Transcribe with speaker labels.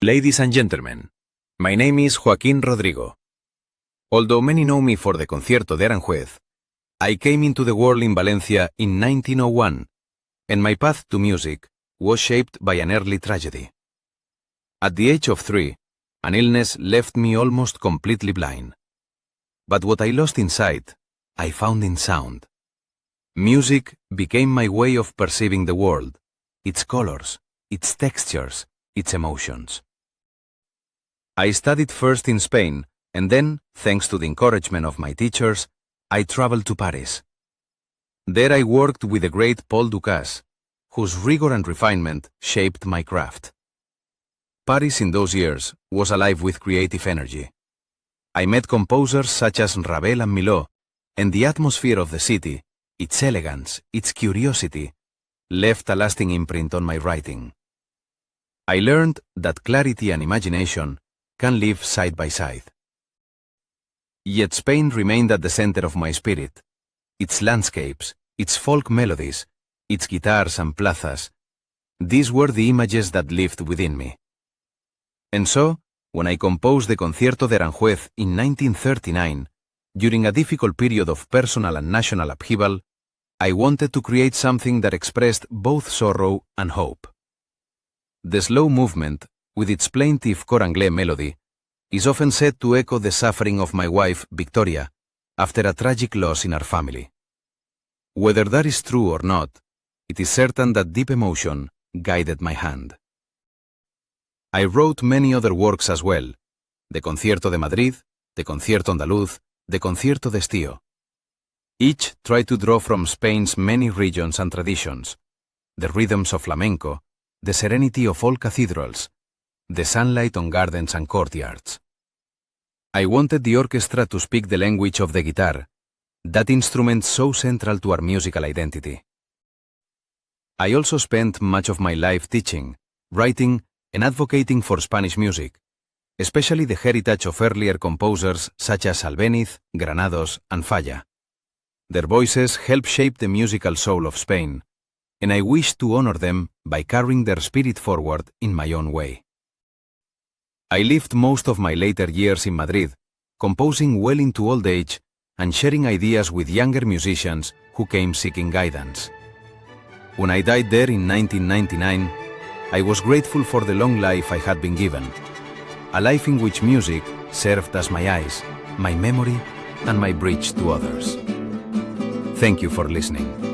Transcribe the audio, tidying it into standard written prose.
Speaker 1: Ladies and gentlemen, my name is Joaquín Rodrigo. Although many know me for the Concierto de Aranjuez, I came into the world in Valencia in 1901, and my path to music was shaped by an early tragedy. At the age of 3, an illness left me almost completely blind. But what I lost in sight, I found in sound. Music became my way of perceiving the world, its colors, its textures, its emotions. I studied first in Spain, and then, thanks to the encouragement of my teachers, I traveled to Paris. There I worked with the great Paul Dukas, whose rigor and refinement shaped my craft. Paris in those years was alive with creative energy. I met composers such as Ravel and Milhaud, and the atmosphere of the city, its elegance, its curiosity, left a lasting imprint on my writing. I learned that clarity and imagination can live side by side. Yet Spain remained at the center of my spirit. Its landscapes, its folk melodies, its guitars and plazas, these were the images that lived within me. And so, when I composed the Concierto de Aranjuez in 1939, during a difficult period of personal and national upheaval, I wanted to create something that expressed both sorrow and hope. The slow movement, with its plaintive cor anglais melody, is often said to echo the suffering of my wife, Victoria, after a tragic loss in our family. Whether that is true or not, it is certain that deep emotion guided my hand. I wrote many other works as well: the Concierto de Madrid, the Concierto Andaluz, the Concierto de Estío. Each tried to draw from Spain's many regions and traditions, the rhythms of flamenco, the serenity of all cathedrals, the sunlight on gardens and courtyards. I wanted the orchestra to speak the language of the guitar, that instrument so central to our musical identity. I also spent much of my life teaching, writing, and advocating for Spanish music, especially the heritage of earlier composers such as Albéniz, Granados, and Falla. Their voices helped shape the musical soul of Spain, and I wish to honor them by carrying their spirit forward in my own way. I lived most of my later years in Madrid, composing well into old age and sharing ideas with younger musicians who came seeking guidance. When I died there in 1999, I was grateful for the long life I had been given, a life in which music served as my eyes, my memory, and my bridge to others. Thank you for listening.